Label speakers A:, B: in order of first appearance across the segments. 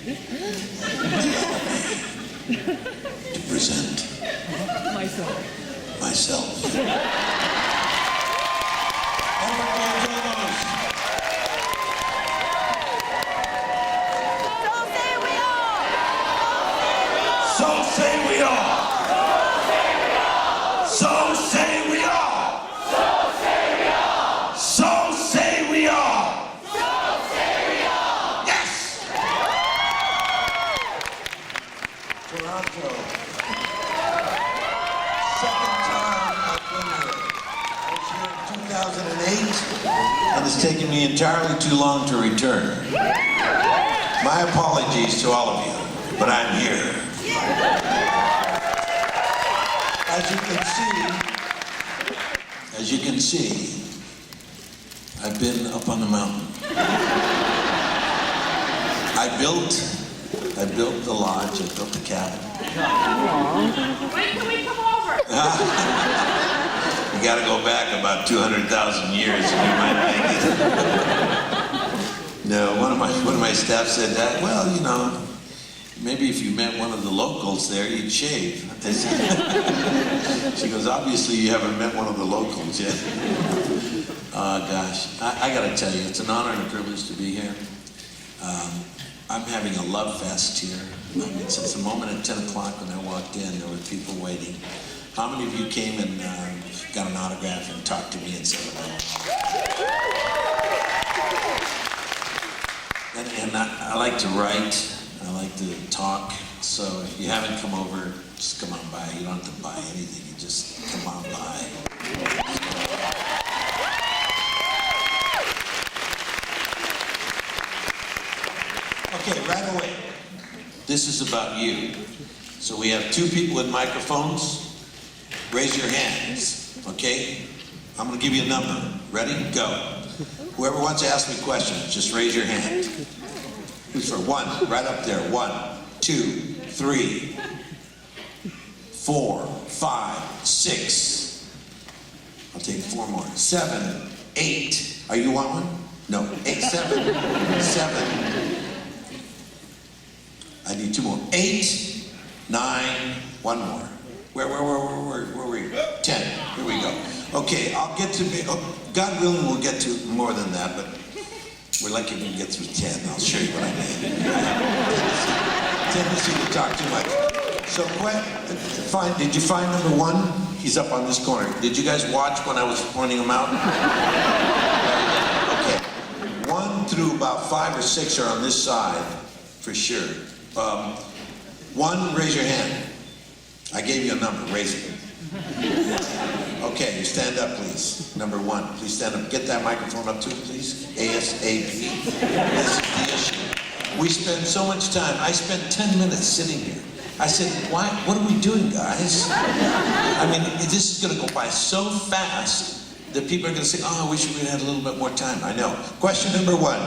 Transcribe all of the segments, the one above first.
A: to present myself. James Olmos. So say we are. So say we are. So say we are. So say we are. So say we are. Yes. Toronto. Second time I've been here. I was here in 2008, and it's taken me entirely too long to return. My apologies to all of you, but I'm here. As you can see, I've been up on the mountain. I built the lodge, I built the cabin.
B: When can we come over?
A: You gotta go back about 200,000 years and you might make it. No, one of my staff said that, well, you know, maybe if you met one of the locals there, you'd shave. She goes, obviously you haven't met one of the locals yet. Gosh, I gotta tell you, it's an honor and a privilege to be here. I'm having a love fest here. I mean, since the moment at 10 o'clock when I walked in, there were people waiting. How many of you came and got an autograph and talked to me and said hello? And I like to write. I like to talk, so if you haven't come over, just come on by. You don't have to buy anything, you just come on by. Okay, right away. This is about you. So we have two people with microphones. Raise your hands, okay? I'm gonna give you a number. Ready? Go. Whoever wants to ask me questions, just raise your hand. Who's for one? Right up there. 1, 2, 3, 4, 5, 6. I'll take 4 more. 7, 8. Are you on one? No. 8, 7, 7. I need 2 more. 8, 9. 1 more. Where were you? 10. Here we go. Okay, I'll get to. God willing, we'll get to more than that, but. We're lucky we can get through 10. I'll show you what I mean. Tendency to talk too much. So, did you find number 1? He's up on this corner. Did you guys watch when I was pointing him out? Okay. 1 through about 5 or 6 are on this side, for sure. 1, raise your hand. I gave you a number. Raise it. Okay, you stand up, please. Number 1, please stand up. Get that microphone up too, please. ASAP. This is the issue. We spend so much time. I spent 10 minutes sitting here. I said, why? What are we doing, guys? I mean, this is going to go by so fast that people are going to say, oh, I wish we had a little bit more time. I know. Question number 1.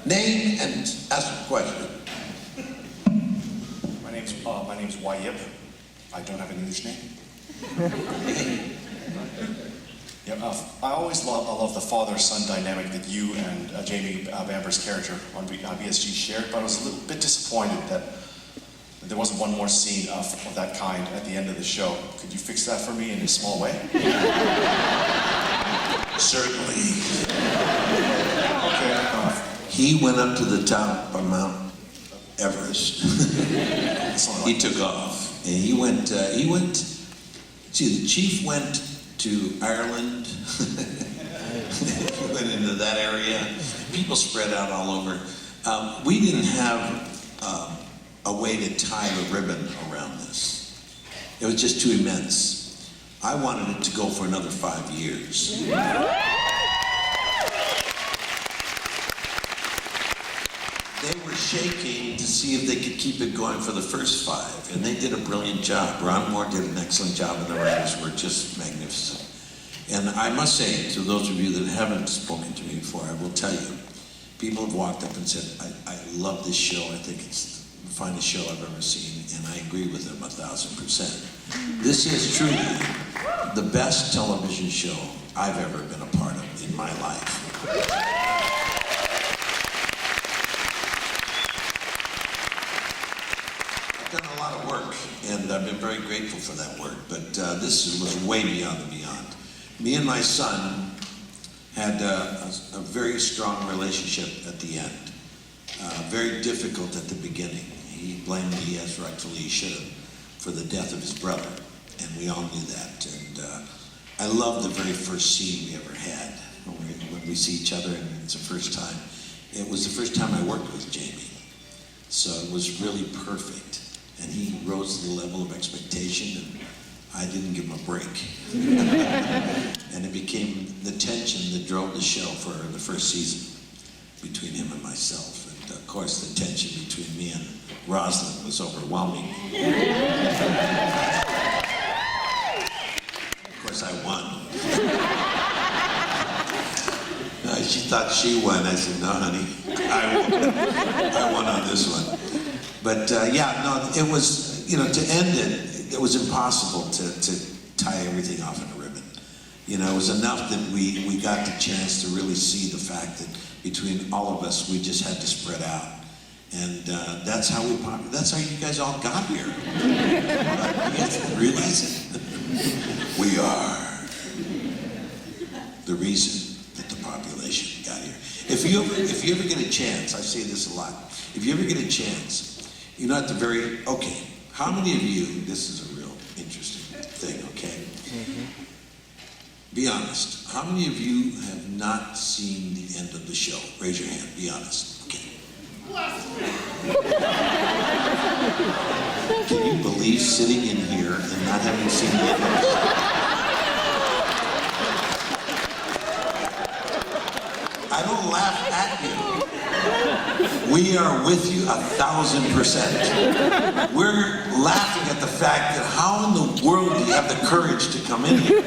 A: Name and ask a question.
C: My name's Wayip. I don't have an English name. Yeah, I always love the father-son dynamic that you and Jamie Bamber's character on BSG shared, but I was a little bit disappointed that there wasn't one more scene of that kind at the end of the show. Could you fix that for me in a small way?
A: Certainly.
C: Okay.
A: He went up to the top of Mount Everest. He took off, and he went. See, the chief went to Ireland. He went into that area. People spread out all over. We didn't have a way to tie the ribbon around this. It was just too immense. I wanted it to go for another 5 years. They were shaking to see if they could keep it going for the first 5, and they did a brilliant job. Ron Moore did an excellent job, and the writers were just magnificent. And I must say, to those of you that haven't spoken to me before, I will tell you, people have walked up and said, I love this show. I think it's the finest show I've ever seen, and I agree with them 1,000%. This is truly the best television show I've ever been a part of in my life. lot of work, and I've been very grateful for that work, but this was way beyond the beyond. Me and my son had a very strong relationship at the end. Very difficult at the beginning. He blamed me, as rightfully he should have, for the death of his brother, and we all knew that. And I love the very first scene we ever had, when we see each other, and it's the first time. It was the first time I worked with Jamie, so it was really perfect. And he rose to the level of expectation, and I didn't give him a break. And it became the tension that drove the show for the first season between him and myself. And of course, the tension between me and Rosalind was overwhelming. Of course, I won. She thought she won. I said, no, honey, I won on this one. But yeah, no, it was, to end it was impossible to tie everything off in a ribbon. It was enough that we got the chance to really see the fact that between all of us, we just had to spread out. And that's how you guys all got here. You guys realize it? We are the reason that the population got here. If you ever get a chance, I say this a lot, if you ever get a chance, at the very, okay, how many of you, this is a real interesting thing, okay? Mm-hmm. Be honest, how many of you have not seen the end of the show? Raise your hand, be honest, okay. Can you believe sitting in here and not having seen the end of the show? I don't laugh at you. We are with you 1,000%. We're laughing at the fact that how in the world do you have the courage to come in here?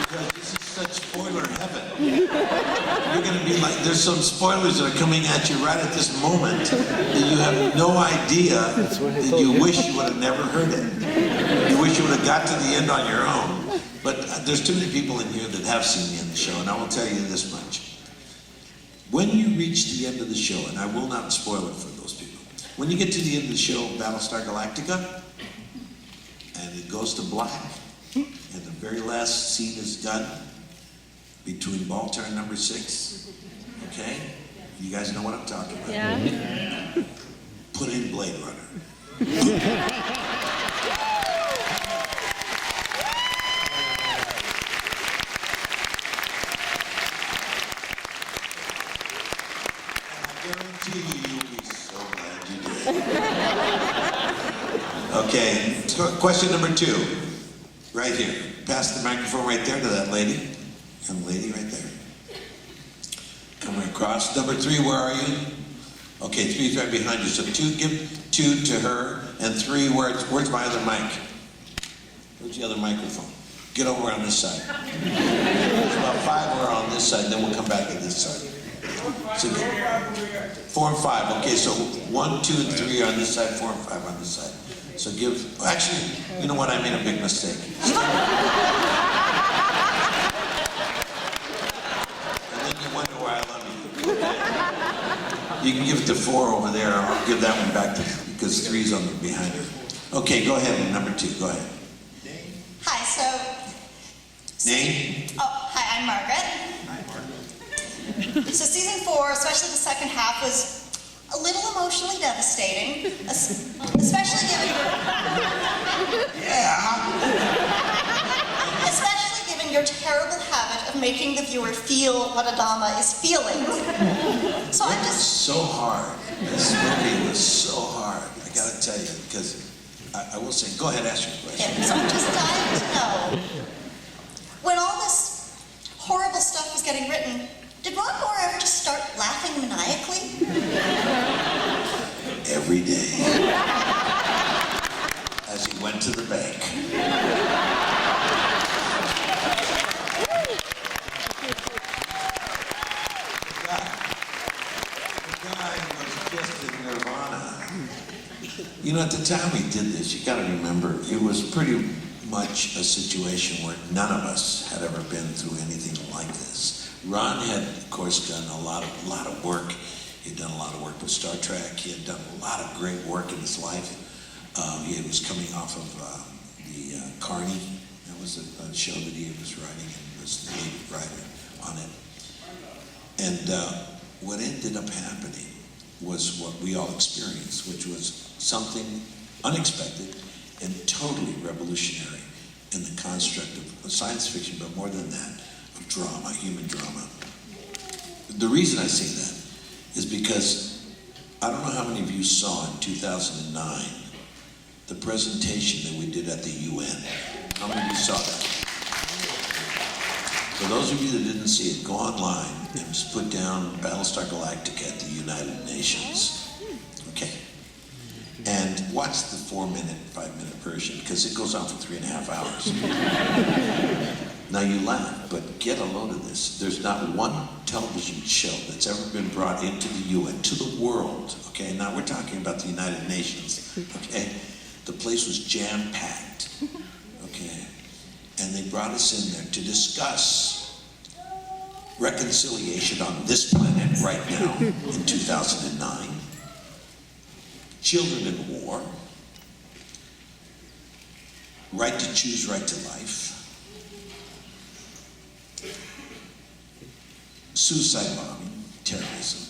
A: Because this is such spoiler heaven. You're going to be like, there's some spoilers that are coming at you right at this moment that you have no idea that you wish you would have never heard it. You wish you would have got to the end on your own. But there's too many people in here that have seen the end of the show, and I will tell you this much. When you reach the end of the show, and I will not spoil it for those people, when you get to the end of the show, Battlestar Galactica, and it goes to black, and the very last scene is done between ball turn number 6, okay? You guys know what I'm talking about. Yeah. Put in Blade Runner. You'll be so glad you did. Okay, question number 2. Right here. Pass the microphone right there to that lady. Young lady right there. Coming across. Number 3, where are you? Okay, 3 is right behind you. So 2, give 2 to her, and 3, where's my other mic? Where's the other microphone? Get over on this side. There's about 5 more on this side, then we'll come back to this side. So 4 and 5. Okay, so 1, 2, and 3 are on this side, 4 and 5 on this side. So actually, you know what? I made a big mistake. And then you wonder why I love you. You can give it to 4 over there, or I'll give that one back to because 3's on behind her. Okay, go ahead. Number 2, go ahead.
D: Hi, so...
A: Name?
D: Hi, I'm Margaret. So season 4, especially the second half, was a little emotionally devastating, especially given your terrible habit of making the viewer feel what Adama is feeling. So I'm just...
A: so hard. This movie was so hard. I gotta tell you, because I will say, go ahead, ask your question.
D: Yeah, so I'm just dying to know, when all this horrible stuff was getting written, did Ron Moore ever just start laughing maniacally?
A: Every day. As he went to the bank. The guy was just in nirvana. At the time we did this, you gotta remember, it was pretty much a situation where none of us had ever been through anything like this. Ron had, of course, done a lot of work He had done a lot of work with Star Trek. He had done a lot of great work in his life. He was coming off of the Carney. That was a show that he was writing and was the lead writer on it. And what ended up happening was what we all experienced, which was something unexpected and totally revolutionary in the construct of science fiction, but more than that, of drama, human drama. The reason I say that is because I don't know how many of you saw in 2009 the presentation that we did at the UN. How many of you saw that? For those of you that didn't see it, go online and just put down Battlestar Galactica at the United Nations. Okay? And watch the 4-minute, 5-minute version, because it goes on for 3.5 hours. Now you laugh, but get a load of this. There's not one television show that's ever been brought into the UN, to the world, okay? Now we're talking about the United Nations, okay? The place was jam-packed, okay? And they brought us in there to discuss reconciliation on this planet right now in 2009, children in war, right to choose, right to life, suicide bombing, terrorism.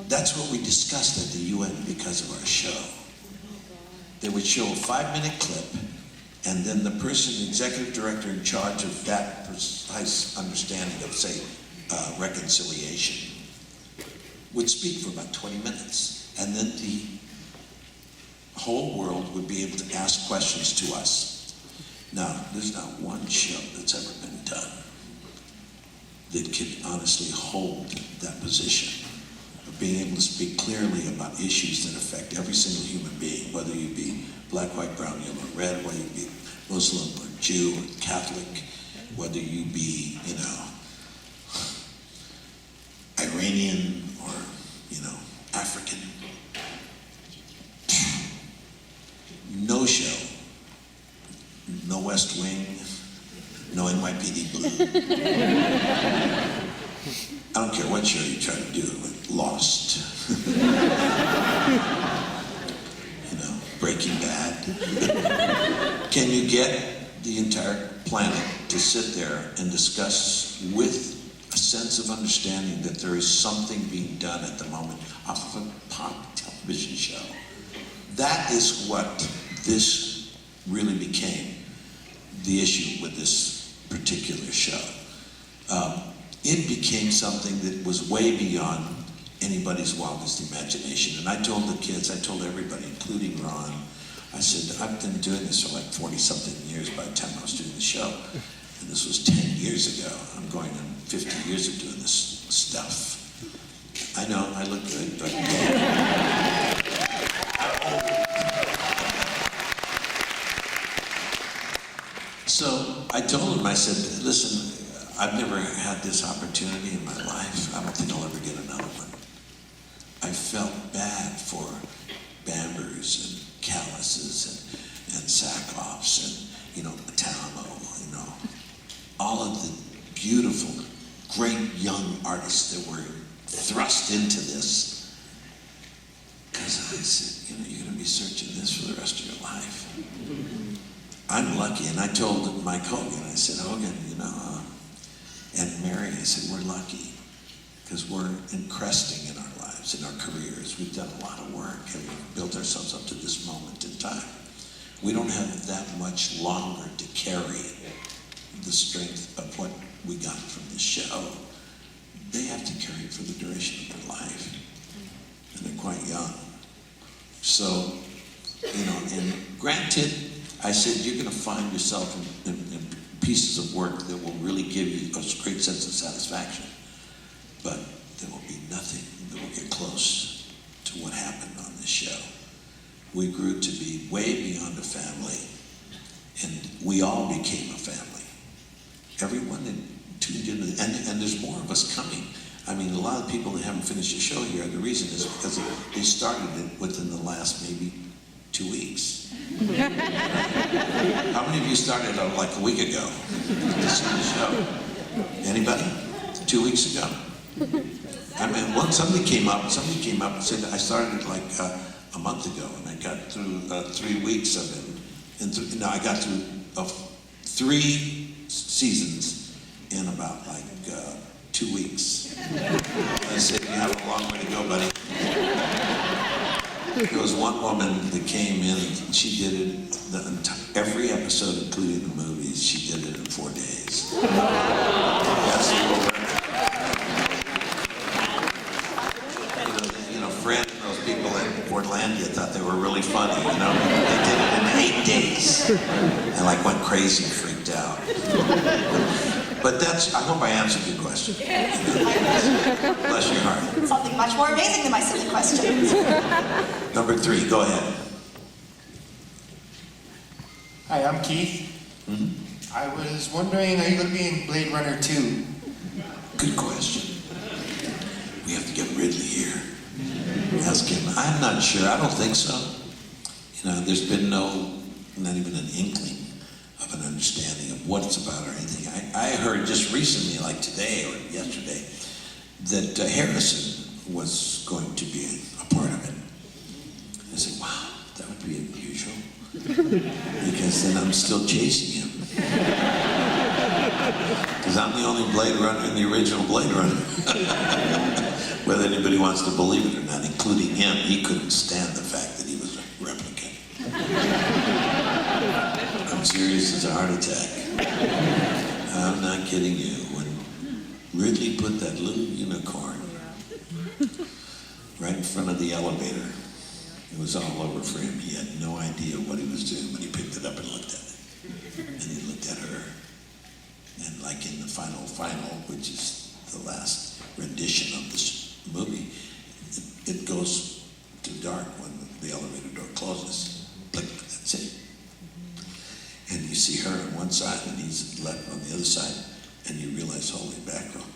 A: That's what we discussed at the UN because of our show. They would show a 5-minute clip, and then the person, the executive director in charge of that precise understanding of, say, reconciliation, would speak for about 20 minutes, and then the whole world would be able to ask questions to us. Now, there's not one show that's ever been done that can honestly hold that position of being able to speak clearly about issues that affect every single human being, whether you be black, white, brown, yellow, red, whether you be Muslim or Jew or Catholic, whether you be, Iranian or, African. No show, no West Wing, no NYPD Blue. I don't care what show you try to do, like Lost, Breaking Bad. Can you get the entire planet to sit there and discuss with a sense of understanding that there is something being done at the moment off of a pop television show? That is what this really became, the issue with this particular show. It became something that was way beyond anybody's wildest imagination. And I told the kids, I told everybody, including Ron, I said, I've been doing this for like 40-something years by the time I was doing the show. And this was 10 years ago. I'm going on 50 years of doing this stuff. I know, I look good, but... So I told him, I said, listen, I've never had this opportunity in my life. I don't think I'll ever get another one. I felt bad for Bambers and Calluses and Sackoffs and, Atamo, all of the beautiful, great young artists that were thrust into this. Because I said, you're going to be searching this for the rest of your life. I'm lucky, and I told Mike Hogan, I said, Hogan, and Mary, I said, we're lucky, because we're cresting in our lives, in our careers. We've done a lot of work, and we've built ourselves up to this moment in time. We don't have that much longer to carry the strength of what we got from the show. They have to carry it for the duration of their life, and they're quite young. So, and granted, I said, you're going to find yourself in pieces of work that will really give you a great sense of satisfaction. But there will be nothing that will get close to what happened on this show. We grew to be way beyond a family, and we all became a family. Everyone that tuned in, and there's more of us coming. I mean, a lot of people that haven't finished the show here, the reason is because they started it within the last maybe 2 weeks. How many of you started like a week ago to see the show? Anybody? 2 weeks ago. I mean, somebody came up and said, I started like a month ago, and I got through 3 weeks of it. And I got through 3 seasons in about like 2 weeks. I said, you have a long way to go, buddy. There was one woman that came in, and she did it, every episode, including the movies, she did it in 4 days. That's the world record. Fred and those people at Portlandia thought they were really funny, you know? They did it in 8 days. And like went crazy and freaked out. But I hope I answered your question. Bless your heart.
D: Something much more amazing than my silly questions.
A: Number 3, go ahead.
E: Hi, I'm Keith. I was wondering, are you going to be in Blade Runner 2?
A: Good question. We have to get Ridley here. Ask him. I'm not sure. I don't think so. You know, there's been not even an inkling of an understanding of what it's about or anything. I heard just recently, like today or yesterday, that Harrison was going to be a part of it. I said, wow, that would be unusual. Because then I'm still chasing him. Because I'm the only Blade Runner in the original Blade Runner. Whether anybody wants to believe it or not, including him, he couldn't stand the fact that he was a replicant. I'm serious as a heart attack. I'm not kidding you. When Ridley put that little unicorn right in front of the elevator, it was all over for him. He had no idea what he was doing, but he picked it up and looked at it. And he looked at her. And like in the final, which is the last rendition of this movie, it goes to dark when the elevator door closes. Like, that's it. And you see her on one side and he's left on the other side, and you realize, holy mackerel.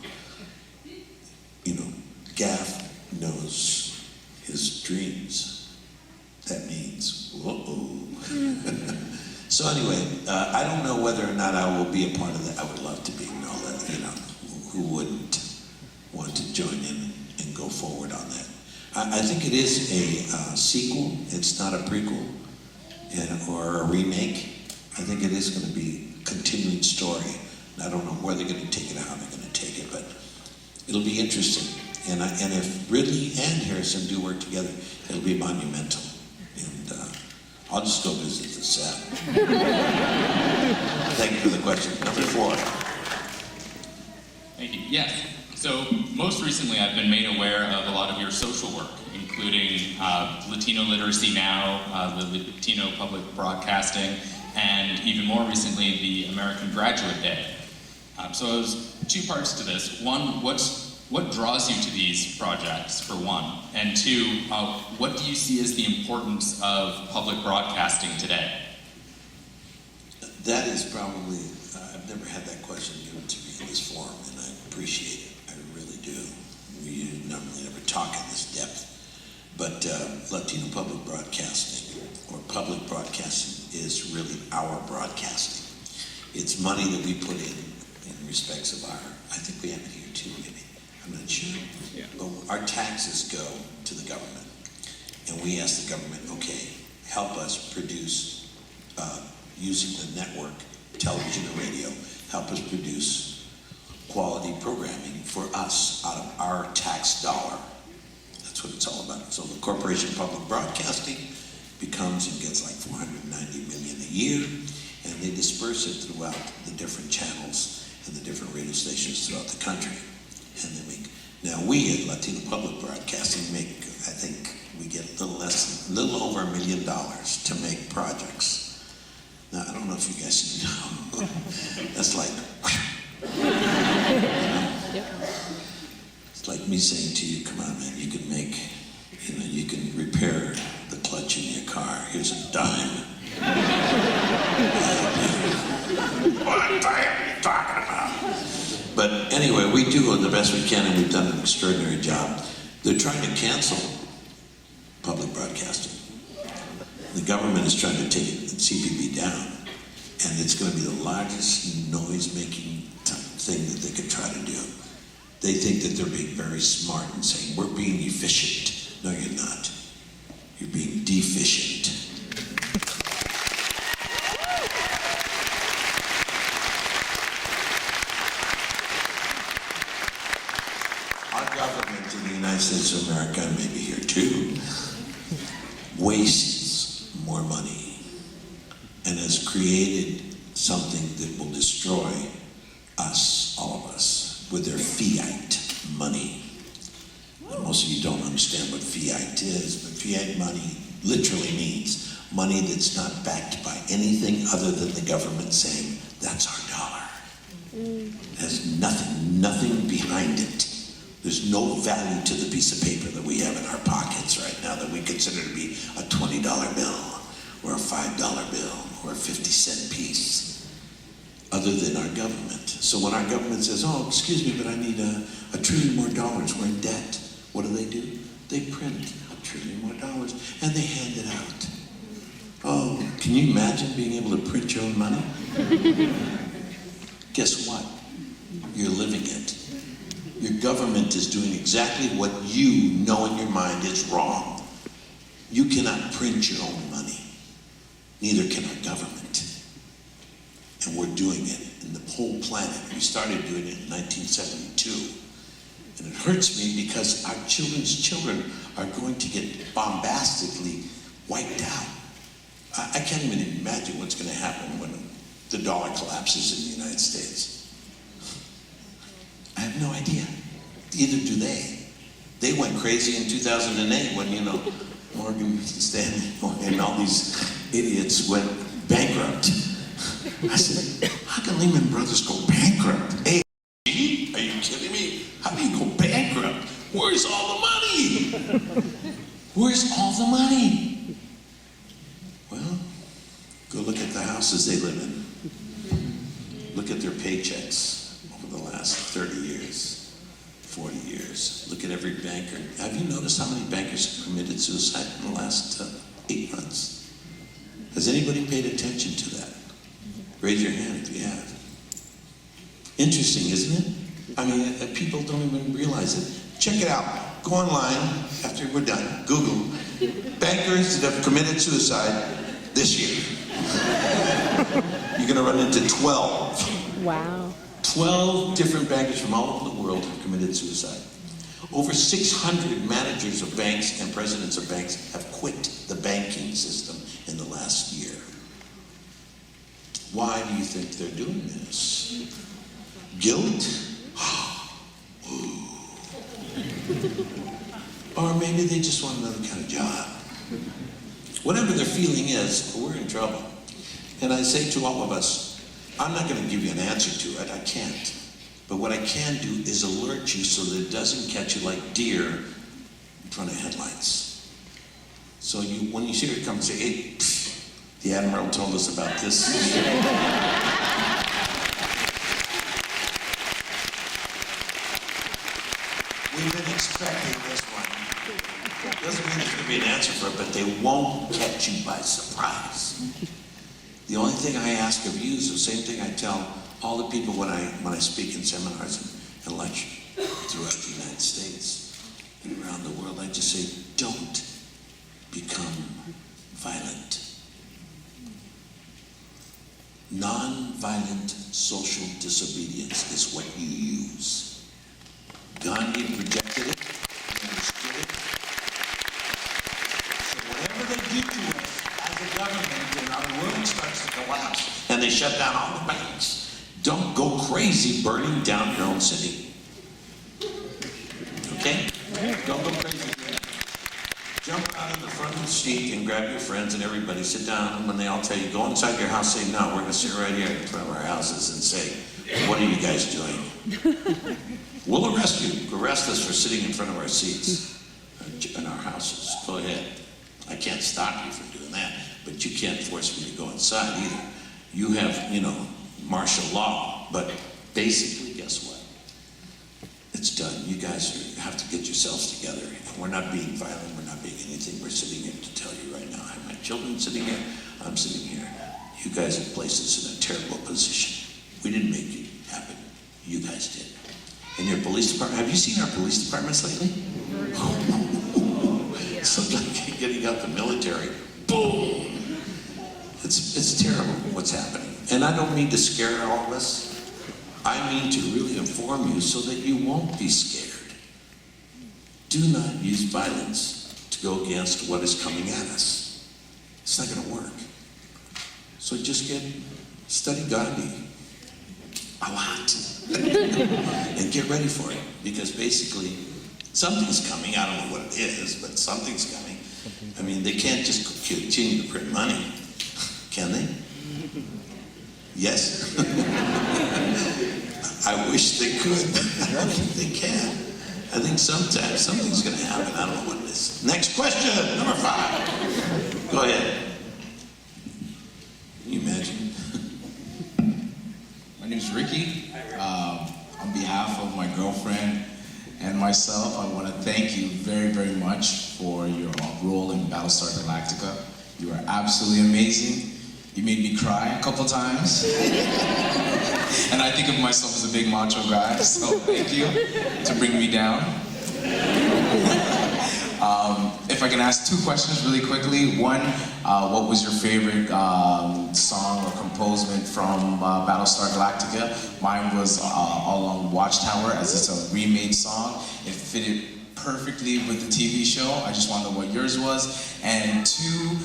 A: You know, Gaff knows his dreams. That means, whoa. So anyway, I don't know whether or not I will be a part of that. I would love to be. Who wouldn't want to join in and go forward on that? I think it is a sequel. It's not a prequel or a remake. I think it is going to be a continuing story. And I don't know where they're going to take it, how they're going to take it, but it'll be interesting. And if Ridley and Harrison do work together, it'll be monumental. And I'll just go visit the set. Thank you for the question. Number 4.
F: Thank you. Yes. So most recently I've been made aware of a lot of your social work, including Latino Literacy Now, the Latino Public Broadcasting, and even more recently, the American Graduate Day. So there's 2 parts to this. One, what draws you to these projects, for one? And 2, what do you see as the importance of public broadcasting today?
A: That is probably, I've never had that question given to me in this form, and I appreciate it. I really do. We normally never talk in this depth. But Latino public broadcasting, or public broadcasting, is really our broadcasting. It's money that we put in respects of I think we have it here too, maybe. I'm not sure. Yeah. But our taxes go to the government. And we ask the government, okay, help us produce, using the network, television and radio, help us produce quality programming for us out of our tax dollar. That's what it's all about. So the Corporation of Public Broadcasting becomes and gets like $490 million a year, and they disperse it throughout the different channels and the different radio stations throughout the country. And then we at Latino Public Broadcasting make, I think we get a little over $1 million to make projects. Now, I don't know if you guys know, that's like, it's like me saying to you, come on man, you can make, you can repair the clutch in your car, here's a dime. What the hell are you talking about? But anyway, we do the best we can, and we've done an extraordinary job. They're trying to cancel public broadcasting. The government is trying to take CPB down, and it's going to be the largest noise-making thing that they could try to do. They think that they're being very smart and saying, we're being efficient. No, you're not. You're being deficient. Our government in the United States of America, and maybe here too, wastes more money and has created something that will destroy us, all of us, with their fiat money. And most of you don't understand what fiat is, but fiat money literally means money that's not backed by anything other than the government saying, that's our dollar. It has nothing behind it. There's no value to the piece of paper that we have in our pockets right now that we consider to be a $20 bill, or a $5 bill, or a 50-cent piece, other than our government. So when our government says, oh, excuse me, but I need $1 trillion more dollars, we're in debt, what do? They print $1 trillion more dollars, and they hand it out. Oh, can you imagine being able to print your own money? Guess what? You're living it. Your government is doing exactly what you know in your mind is wrong. You cannot print your own money. Neither can our government. And we're doing it in the whole planet. We started doing it in 1972. And it hurts me because our children's children are going to get bombastically wiped out. I can't even imagine what's going to happen when the dollar collapses in the United States. I have no idea. Either do they. They went crazy in 2008 when, Morgan Stanley and all these idiots went bankrupt. I said, how can Lehman Brothers go bankrupt? Hey, are you kidding me? How do you go bankrupt? Where's all the money? Where's all the money? Well, go look at the houses they live in. Look at their paychecks over the last 30 years, 40 years. Look at every banker. Have you noticed how many bankers have committed suicide in the last 8 months? Has anybody paid attention to that? Raise your hand if you have. Interesting, isn't it? I mean, people don't even realize it. Check it out. Go online after we're done. Google bankers that have committed suicide this year. You're going to run into 12.
G: Wow.
A: 12 different bankers from all over the world have committed suicide. Over 600 managers of banks and presidents of banks have quit the banking system in the last year. Why do you think they're doing this? Guilt? Or maybe they just want another kind of job. Whatever their feeling is, we're in trouble. And I say to all of us, I'm not going to give you an answer to it, I can't. But what I can do is alert you so that it doesn't catch you like deer in front of headlights. So when you hear it come, say, hey, the Admiral told us about this. We've been expecting this one. Doesn't mean there's going to be an answer for it, but they won't catch you by surprise. The only thing I ask of you is the same thing I tell all the people when I speak in seminars and lecture throughout the United States and around the world. I just say, don't become violent. Non-violent social disobedience is what you use. Gandhi rejected it, he understood it. So whatever they do to us as a government and our world starts to collapse and they shut down all the banks, don't go crazy burning down your own city. Okay? Don't go crazy. Jump out of the front seat and grab your friends and everybody, sit down, and when they all tell you, go inside your house, say, no, we're going to sit right here in front of our houses and say, what are you guys doing? We'll arrest you. Arrest us for sitting in front of our seats in our houses. Go ahead. I can't stop you from doing that, but you can't force me to go inside either. You have, martial law, but basically, guess what? It's done. You guys have to get yourselves together. We're not being violent. We're not being anything. We're sitting here to tell you right now. I have my children sitting here. I'm sitting here. You guys have placed us in a terrible position. We didn't make it happen. You guys did. And your police department, have you seen our police departments lately? It's like getting out the military. Boom! It's terrible what's happening. And I don't mean to scare all of us. I mean to really inform you so that you won't be scared. Do not use violence to go against what is coming at us. It's not going to work. So just study Gandhi a lot and get ready for it, because basically something's coming. I don't know what it is, but something's coming. I mean, they can't just continue to print money, can they? Yes. I wish they could, but I don't think they can. I think sometimes something's going to happen. I don't know what it is. Next question, number 5. Go ahead. Can you imagine?
G: My name is Ricky. On behalf of my girlfriend and myself, I want to thank you very, very much for your role in Battlestar Galactica. You are absolutely amazing. You made me cry a couple times. And I think of myself as a big macho guy, so thank you to bring me down. If I can ask 2 questions really quickly. One, what was your favorite song or composement from Battlestar Galactica? Mine was All Along the Watchtower, as it's a remade song. It fitted perfectly with the TV show. I just want to know what yours was. And 2,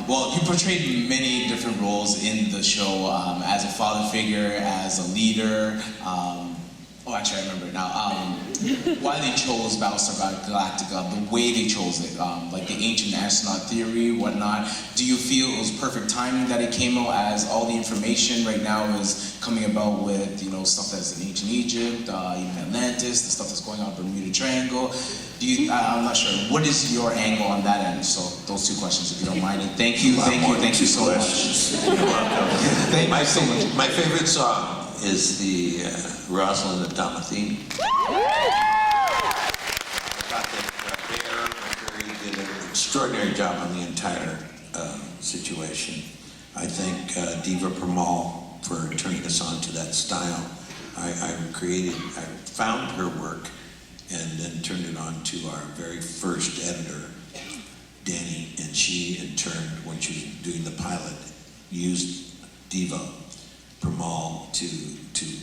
G: well, you portrayed many different roles in the show, as a father figure, as a leader. Oh, actually, I remember it now. Why they chose Battlestar Galactica, the way they chose it, like the ancient astronaut theory, whatnot. Do you feel it was perfect timing that it came out, as all the information right now is coming about with, stuff that's in ancient Egypt, even Atlantis, the stuff that's going on Bermuda Triangle? I'm not sure. What is your angle on that end? So those 2 questions, if you don't mind. And thank you so much.
A: You're welcome.
G: Thank you so much.
A: My favorite song is the Rosalind Adama theme. I thought that Bear McCreary did an extraordinary job on the entire situation. I thank Diva Pramal for turning us on to that style. I found her work and then turned it on to our very first editor, Danny, and she in turn, when she was doing the pilot, used Diva Pramal to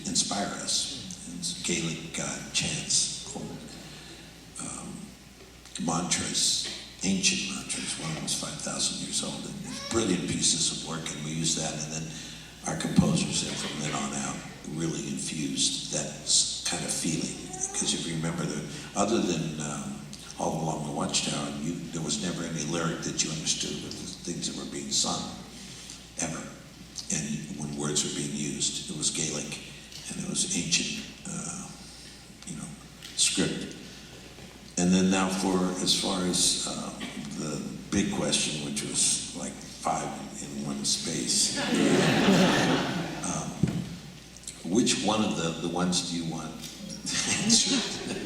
A: inspire us. It's Gaelic chants, mantras, ancient mantras. One of them was 5,000 years old, and brilliant pieces of work, and we used that. And then our composers, then from then on out, really infused that kind of feeling. Because if you remember, other than All Along the Watchtower, there was never any lyric that you understood with the things that were being sung, ever. And when words were being used, it was Gaelic, and it was ancient, script. And then now as far as the big question, which was like 5 in one space, which one of the ones do you want answered?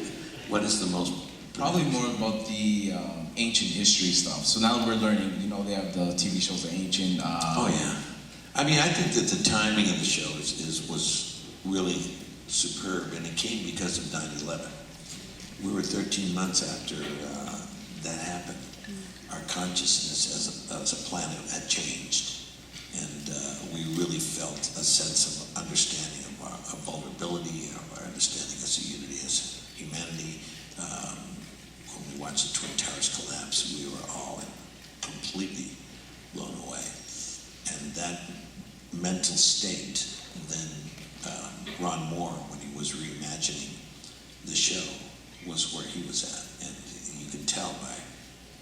A: What is the most?
G: Probably more about the ancient history stuff. So now we're learning, they have the TV shows that are ancient.
A: Oh yeah. I mean, I think that the timing of the show was really superb, and it came because of 9/11. We were 13 months after that happened. Our consciousness as a planet had changed, and we really felt a sense of understanding of our vulnerability, of our understanding as a unity, as humanity. When we watched the Twin Towers collapse, we were all completely blown away. And that mental state, then Ron Moore, when he was reimagining the show, was where he was at. And you could tell by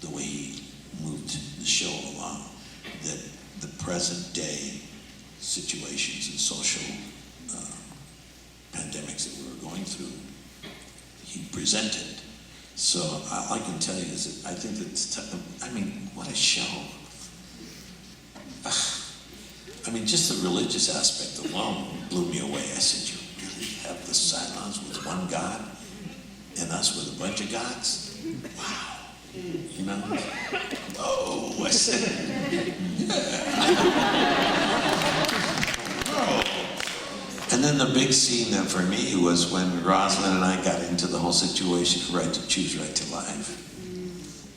A: the way he moved the show along that the present day situations and social pandemics that we were going through, he presented. So all I can tell you is that I think that, what a show. I mean, just the religious aspect alone blew me away. I said, you really have the Cylons with one God and us with a bunch of gods? Wow. Oh, I said, yeah. And then the big scene then for me was when Rosalind and I got into the whole situation of right to choose, right to life.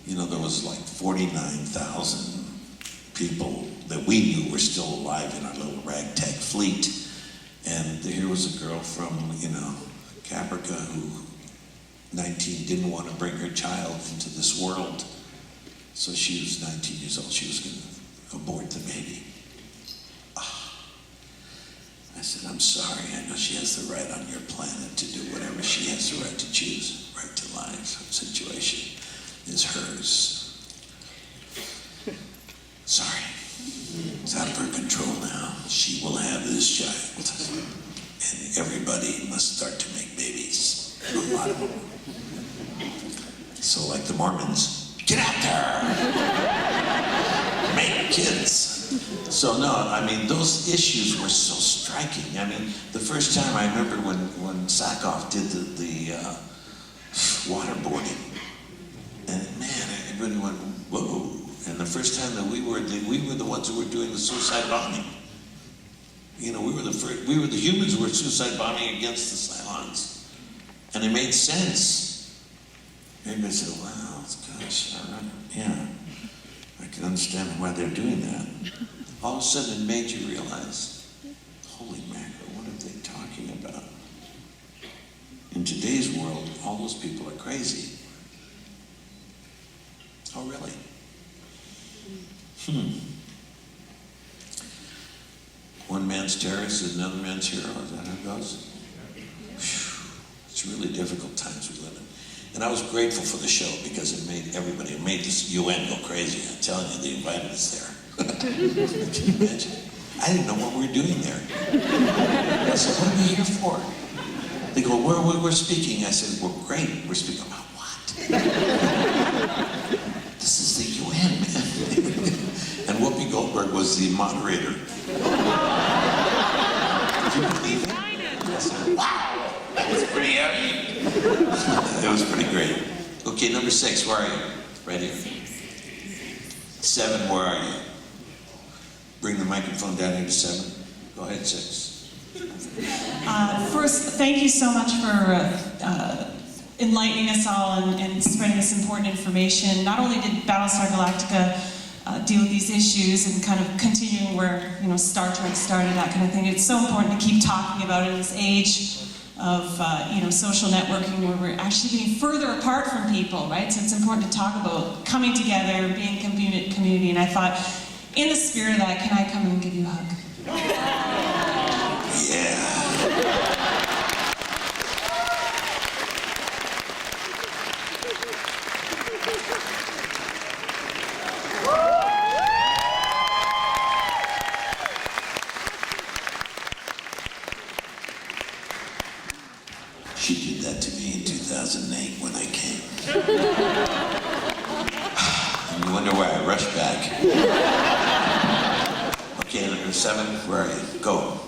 A: You know, there was like 49,000 people that we knew were still alive in our little ragtag fleet. And here was a girl from, you know, Caprica who, 19, didn't want to bring her child into this world. So she was 19 years old. She was going to abort the baby. I said, I'm sorry, I know she has the right on your planet to do whatever she has the right to choose. Right to life situation is hers. Sorry, it's out of her control now. She will have this child. And everybody must start to make babies. A lot of them. So like the Mormons, get out there! Make kids. So no, I mean, those issues were so striking. I mean, the first time I remember when Sackhoff did the waterboarding, and man, everybody went, whoa. And the first time that we were the ones who were doing the suicide bombing. You know, we were the humans who were suicide bombing against the Cylons. And it made sense. Everybody said, wow, gosh, all right, yeah. I can understand why they're doing that. All of a sudden it made you realize, holy mackerel, what are they talking about? In today's world, all those people are crazy. Oh, really? One man's terrorist is another man's hero, is that how it goes? Whew. It's really difficult times we live in. And I was grateful for the show because it made everybody, it made this UN go crazy. I'm telling you, they invited us there. Can you imagine? I didn't know what we were doing there. I said, what are we here for? They go, we're speaking. I said, well, great. We're speaking about what? This is the UN, man. And Whoopi Goldberg was the moderator. Did you believe it? I said, wow, that was pretty heavy. It was pretty great. Okay, number 6, where are you? Right here. 7, where are you? Bring the microphone down here to 7. Go ahead, 6.
H: First, thank you so much for enlightening us all and spreading this important information. Not only did Battlestar Galactica deal with these issues and kind of continuing where, you know, Star Trek started, that kind of thing, it's so important to keep talking about it in this age of you know, social networking where we're actually getting further apart from people, right? So it's important to talk about coming together, being community, and I thought, in the spirit of that, can I come and give you a hug?
A: Yeah. She did that to me in 2008 when I came. And you wonder why I rushed back. Okay, number 7, where are you? Go.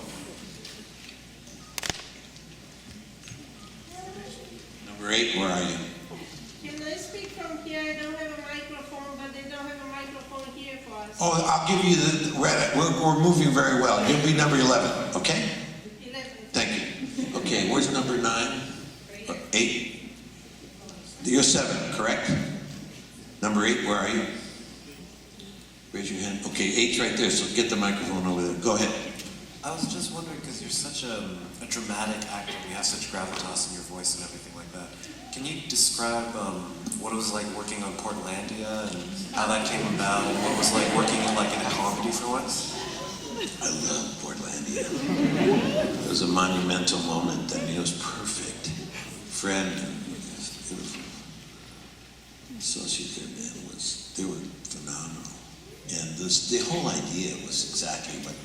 A: Number 8, where are you?
B: Can I speak from here? I don't have a microphone, but they don't have a microphone here for us.
A: Oh, I'll give you the, we're moving very well. You'll be number 11, okay?
B: 11.
A: Thank you. Okay, where's number 9? 8? You're 7, correct? Number 8, where are you? Raise your hand. Okay, 8's right there, so get the microphone over there. Go ahead.
C: I was just wondering, because you're such a dramatic actor, you have such gravitas in your voice and everything like that. Can you describe what it was like working on Portlandia and how that came about, and what it was like working in a comedy for once?
A: I love Portlandia. It was a monumental moment. I mean, it was perfect. Fred and his beautiful associate there, man, they were phenomenal. And the whole idea was exactly what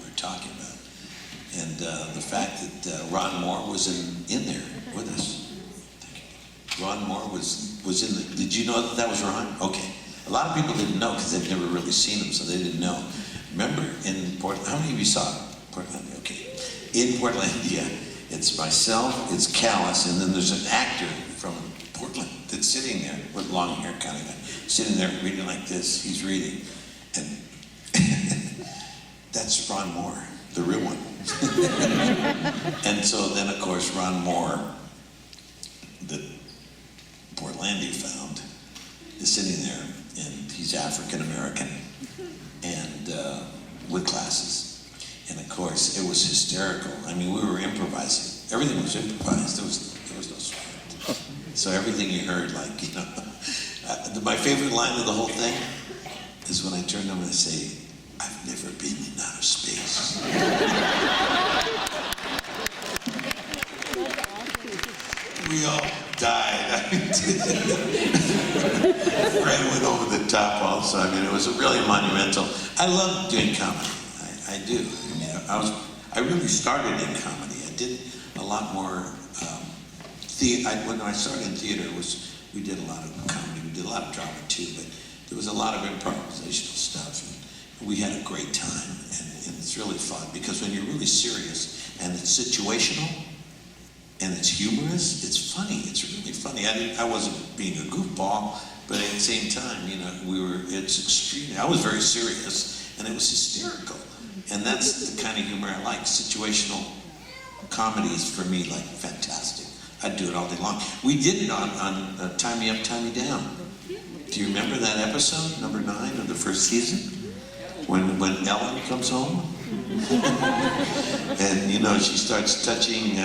A: we're talking about. And the fact that Ron Moore was in there with us. Ron Moore was in the, did you know that was Ron? Okay. A lot of people didn't know because they've never really seen him, so they didn't know. Remember in Portland, how many of you saw Portland? Okay. In Portlandia, it's myself, it's Callis, and then there's an actor from Portland that's sitting there with long hair kind of guy, sitting there reading like this. He's reading. And that's Ron Moore, the real one. And so then, of course, Ron Moore, that Portlandia found, is sitting there, and he's African American, and with glasses. And of course, it was hysterical. I mean, we were improvising. Everything was improvised. There was no script. So everything you heard, like, you know, my favorite line of the whole thing is when I turn to him and I say, "I've never been in outer space." We all died. Right, went over the top also. I mean, it was really monumental. I love doing comedy. I do. I mean, I really started in comedy. I did a lot more when I started in theater, we did a lot of comedy. We did a lot of drama too, but there was a lot of improvisational stuff. And we had a great time, and it's really fun because when you're really serious and it's situational, and it's humorous, it's funny, it's really funny. I wasn't being a goofball, but at the same time, you know, it's extreme. I was very serious, and it was hysterical. And that's the kind of humor I like. Situational comedy is, for me, like, fantastic. I'd do it all day long. We did it on Tie Me Up, Tie Me Down. Do you remember that episode, number 9 of the first season? When Ellen comes home? And, you know, she starts touching...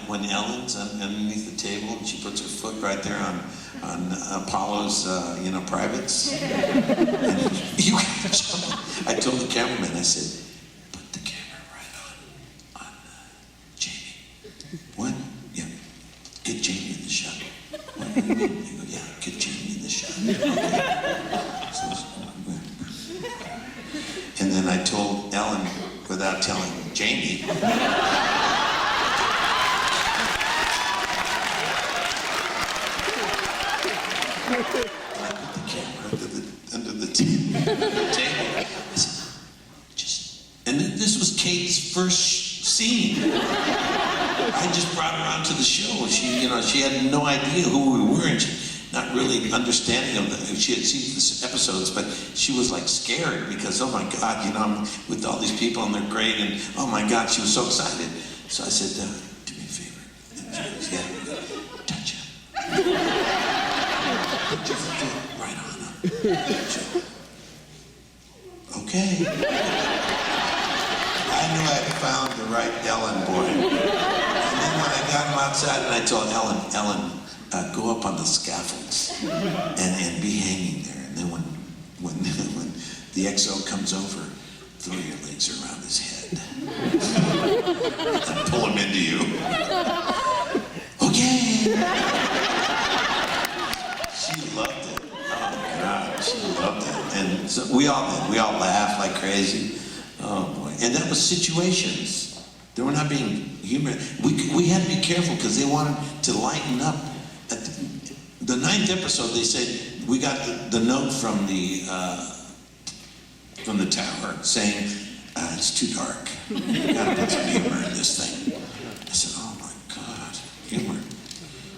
A: When Ellen's underneath the table and she puts her foot right there on Apollo's privates, and I told the cameraman, I said, put the camera right on Jamie. What? Yeah, get Jamie in the shot. What do you mean? I go, yeah, get Jamie in the shot. And then I told Ellen, without telling Jamie, I put the camera under the table. I said, and this was Kate's first scene. I just brought her onto the show. She had no idea who we were, and not really understanding of she had seen the episodes, but she was like scared because, oh my God, I'm with all these people and they're great, and oh my God, she was so excited. So I said, do me a favor. And she goes, yeah, touch him. Put your foot right on him. Okay. I knew I had found the right Ellen boy. And then when I got him outside and I told Ellen, go up on the scaffolds and be hanging there. And then when the XO comes over, throw your legs around his head and pull him into you. Okay. She loved it. Oh God, she loved it. And so we all did. We all laughed like crazy. Oh boy. And that was situations. They were not being humorous. We had to be careful because they wanted to lighten up. At the 9th episode, they said we got the note from the tower saying it's too dark. We got to put some humor in this thing. I said, oh my God, humor.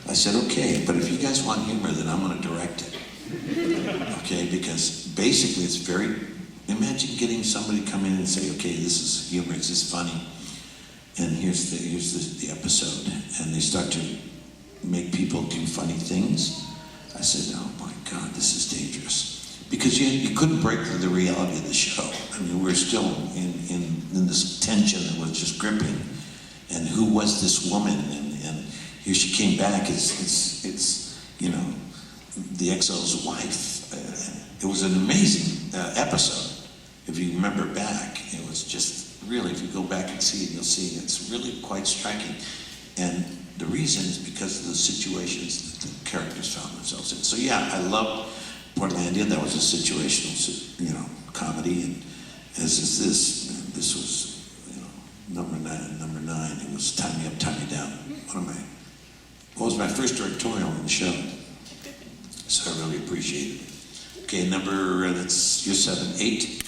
A: I said, okay, but if you guys want humor, then I'm going to direct it. Okay, because basically it's very. Imagine getting somebody come in and say, okay, this is humor, this is funny, and here's the episode, and they start to make people do funny things. I said, oh my God, this is dangerous. Because you couldn't break through the reality of the show. I mean, we're still in this tension that was just gripping. And who was this woman? And here she came back. It's the XO's wife. It was an amazing episode. If you remember back, it was just really, if you go back and see it, you'll see it's really quite striking. And the reason is because of the situations that the characters found themselves in. So yeah, I loved Portlandia. That was a situational, comedy. And as is this was, number 9. It was Tie Me Up, Tie Me Down. What was my first directorial in the show. So I really appreciate it. Okay, that's your 7, 8.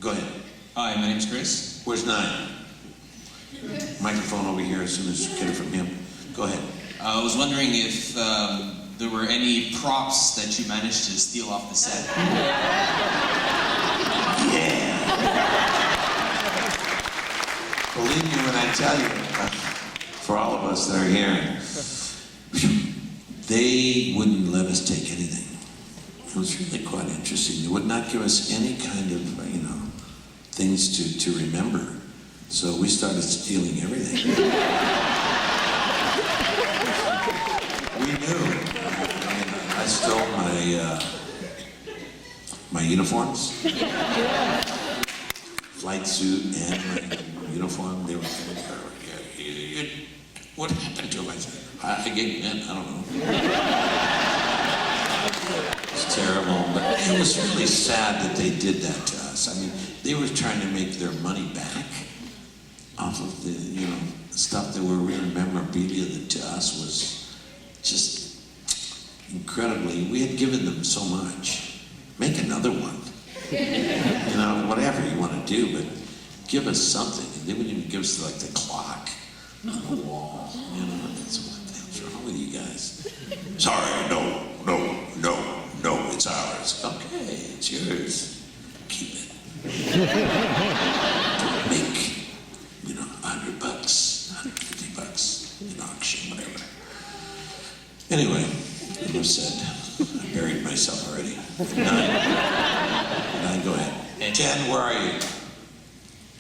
A: Go ahead.
I: Hi, my name's Chris.
A: Where's 9? Microphone over here as soon as you get it from him. Go ahead.
I: I was wondering if there were any props that you managed to steal off the set.
A: Yeah. Believe me when I tell you, for all of us that are here, they wouldn't let us take anything. It was really quite interesting. They would not give us any kind of, things to remember. So we started stealing everything. We knew. I stole my uniforms, flight suit, and my uniform. They were what happened to them? I said, I gave them in. I don't know. It's terrible, but it was really sad that they did that to us. I mean, they were trying to make their money back off of the, stuff that were really memorabilia that to us was just incredibly, we had given them so much. Make another one. Whatever you want to do, but give us something. And they wouldn't even give us like the clock on the wall. That's what the hell's wrong with you guys? Sorry, no, it's ours. Okay, it's yours. Keep it. Don't make, $100, $150 in auction, whatever. Anyway, enough said. I buried myself already. 9, go ahead. 10, where are you?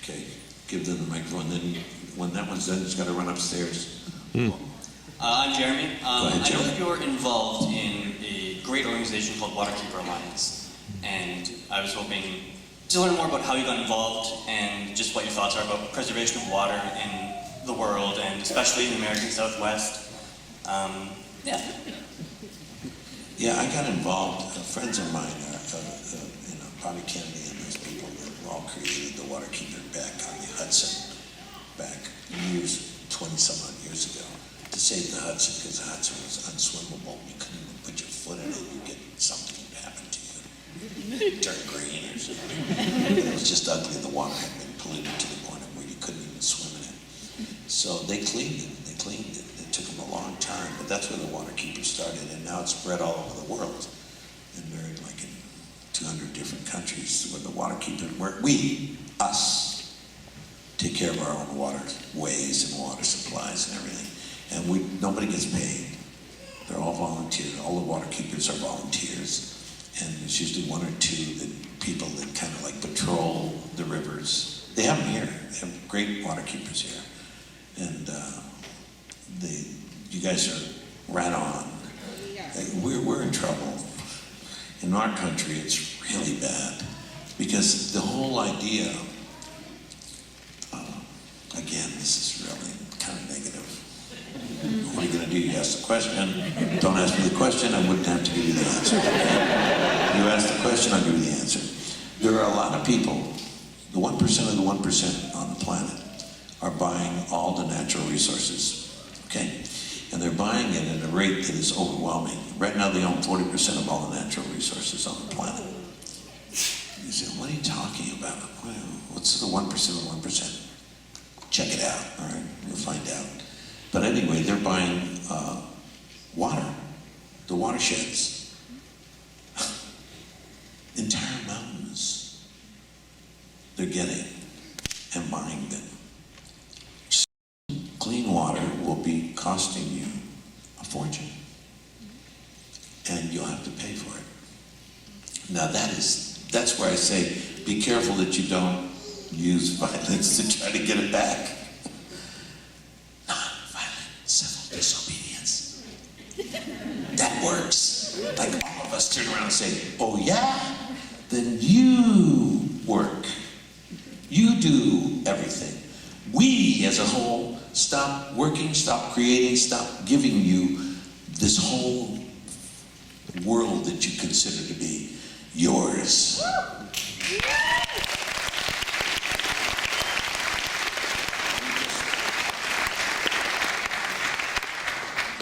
A: Okay, give them the microphone. Then when that one's done, just got to run upstairs.
J: I'm Jeremy.
A: Go ahead,
J: I know
A: Jeremy.
J: that you're involved in a great organization called Waterkeeper Alliance, and I was hoping to learn more about how you got involved and just what your thoughts are about preservation of water in the world, and especially in the American Southwest.
A: Yeah, I got involved. Friends of mine, Bobby Kennedy and those people that all created the Waterkeeper back on the Hudson back 20-some odd years ago to save the Hudson because the Hudson was unswimmable. You couldn't even put your foot in it. You'd get something would happen to you. Turn green or something. It was just ugly. The water had been polluted to the point where you couldn't even swim in it. So they cleaned it. It took them a long time, but that's where the Waterkeeper started, and now it's spread all over the world. And they're like in 200 different countries where the Waterkeeper, where us, take care of our own waterways and water supplies and everything. And nobody gets paid. They're all volunteer. All the Waterkeepers are volunteers. And there's usually one or two people that kind of like patrol the rivers. They have them here. They have great Waterkeepers here. And you guys are right on. We're in trouble. In our country, it's really bad. Because the whole idea, again, this is really kind of negative. What are you going to do? You ask the question. Don't ask me the question, I wouldn't have to give you the answer. You ask the question, I'll give you the answer. There are a lot of people, the 1% of the 1% on the planet, are buying all the natural resources, okay? And they're buying it at a rate that is overwhelming. Right now they own 40% of all the natural resources on the planet. You say, what are you talking about? Well, what's the 1% of 1%? Check it out, all right? You'll find out. But anyway, they're buying water, the watersheds. Entire mountains they're getting and buying them. Clean water will be costing you a fortune. And you'll have to pay for it. Now that's where I say, be careful that you don't use violence to try to get it back. Nonviolent civil disobedience. That works. Like all of us turn around and say, oh yeah? Then you work. You do everything. We as a whole stop working, stop creating, stop giving you this whole world that you consider to be yours.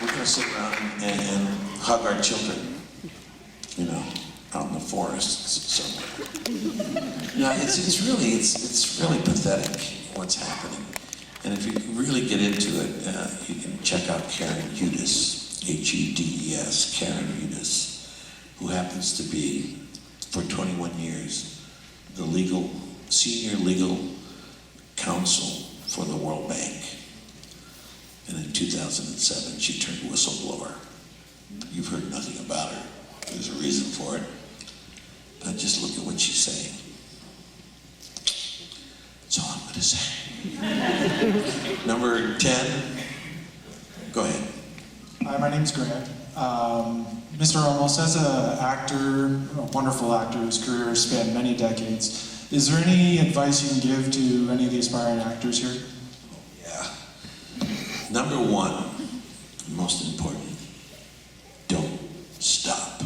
A: We're going to sit around and hug our children, out in the forests somewhere. It's really pathetic what's happening. And if you really get into it, you can check out Karen Hudis. H-U-D-E-S, Karen Reedus, who happens to be, for 21 years, the senior legal counsel for the World Bank. And in 2007, she turned whistleblower. You've heard nothing about her. There's a reason for it. But just look at what she's saying. That's all I'm going to say. Number 10. Go ahead.
K: Hi, my name's Grant. Mr. Olmos, as an actor, a wonderful actor whose career spanned many decades, is there any advice you can give to any of the aspiring actors here?
A: Yeah. Number one, most important, don't stop.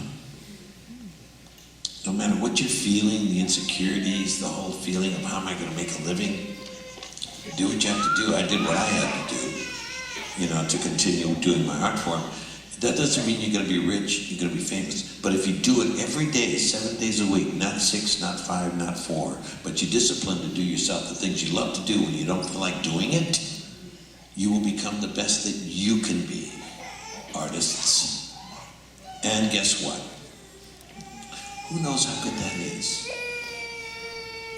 A: No matter what you're feeling, the insecurities, the whole feeling of how am I going to make a living, do what you have to do. I did what I had to do, to continue doing my art form. That doesn't mean you're going to be rich, you're going to be famous. But if you do it every day, 7 days a week, not 6, not 5, not 4, but you're disciplined to do yourself the things you love to do when you don't feel like doing it, you will become the best that you can be, artists. And guess what? Who knows how good that is?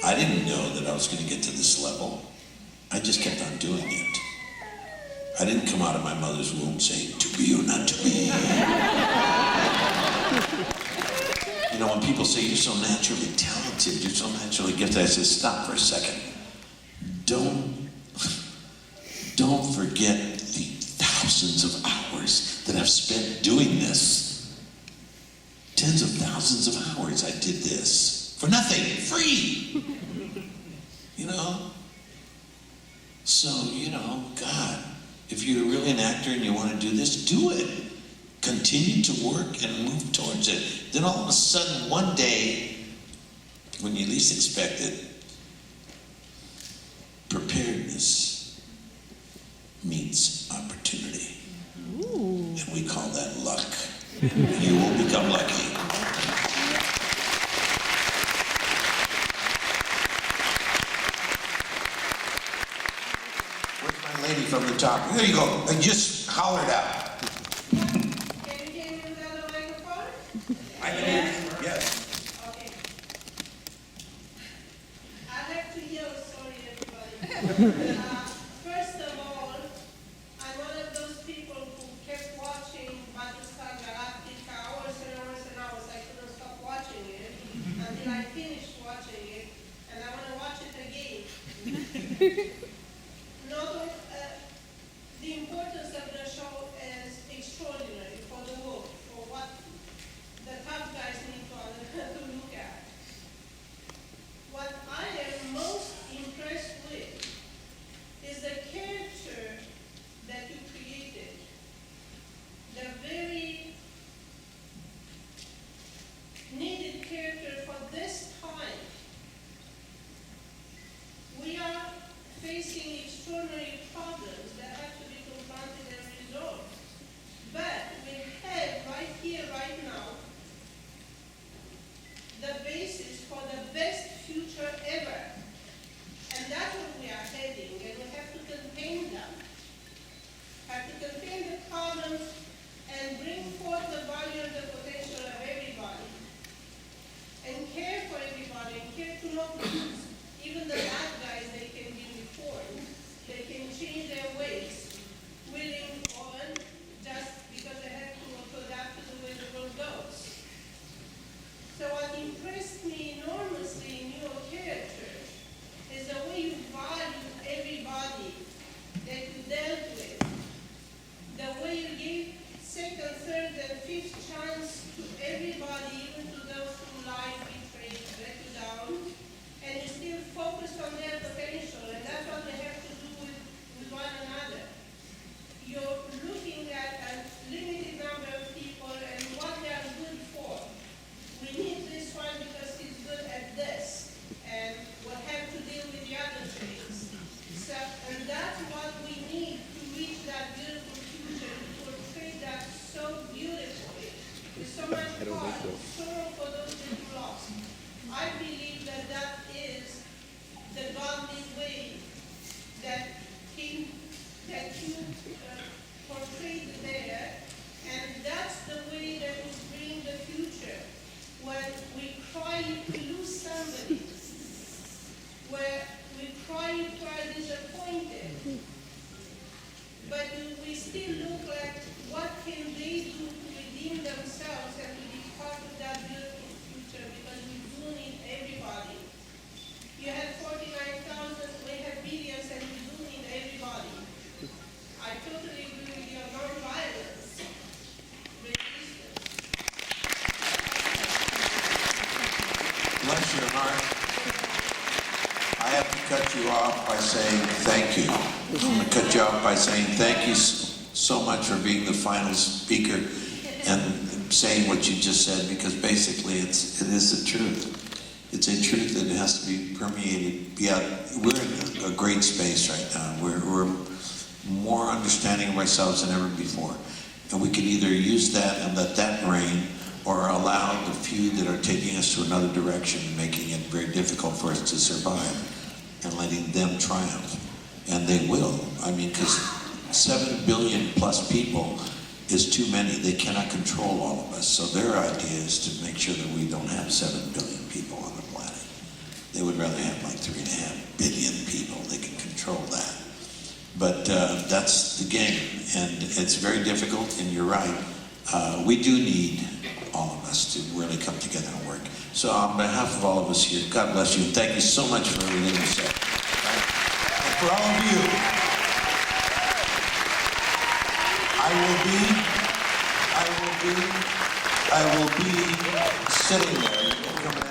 A: I didn't know that I was going to get to this level. I just kept on doing it. I didn't come out of my mother's womb saying, to be or not to be. When people say, you're so naturally talented, you're so naturally gifted, I say, stop for a second. Don't forget the thousands of hours that I've spent doing this. Tens of thousands of hours I did this. For nothing, free. So, God, if you're really an actor and you want to do this, do it. Continue to work and move towards it. Then all of a sudden, one day, when you least expect it, preparedness meets opportunity. Ooh. And we call that luck. You will become lucky. Where's my lady from the top? There you go. And just holler it out.
B: Can you hear me without a microphone?
A: I can hear you. Yes.
B: Okay. I have to yell, sorry everybody. First of all, I'm one of those people who kept watching Battlestar Galactica hours and hours and hours. I couldn't stop watching it until I finished watching it, and I want to watch it again. The importance of the show is extraordinary for the world, for what the tough guys need to look at. What I am most impressed with is the character that you created. The very needed character for this time. We are facing extraordinary problems that have to be confronted and resolved. But we have right here, right now, the basis for the best future ever. And that's where we are heading, and we have to contain them. Have to contain the problems and bring forth the value and the potential of everybody. And care for everybody, and care to not lose. Even the bad guys, they can be reformed. They can change their ways, willing or just because they have to adapt to the way the world goes. So what impressed me enormously in your character is the way you value everybody that you dealt with. The way you gave second, third, and fifth chance to everybody, even to those who lied, betrayed, let you down. And you still focus on their potential, and that's what we have to do with one another. You're looking at a limited number of people and what they are good for. We need this one because he's good at this, and we'll have to deal with the other things. So, and that's what we need to reach that beautiful future, to portray that so beautifully, with so much heart, sorrow for those that you lost. I believe that that is the godly way that you portrayed there, and cry if we lose somebody, where we cry if we are disappointed, but we still look like what can they do to redeem themselves and to be part of that beautiful future, because we do need everybody. You have 49,000, we have billions, and we do need everybody. I totally agree with your non-violence resistance.
A: Bless your heart. I have to cut you off by saying thank you. I'm going to cut you off by saying thank you so much for being the final speaker and saying what you just said, because basically it is the truth. It's a truth that has to be permeated. Yeah, we're in a great space right now. We're more understanding of ourselves than ever before. And we can either use that and let that reign, or allow the few that are taking us to another direction, making it very difficult for us to survive, and letting them triumph. And they will. I mean, because 7 billion plus people is too many. They cannot control all of us. So their idea is to make sure that we don't have 7 billion people on the planet. They would rather have like 3.5 billion people. They can control that. But that's the game, and it's very difficult, and you're right. We do need all of us to really come together and work. So on behalf of all of us here, God bless you, and thank you so much for everything you said. And for all of you, I will be sitting there.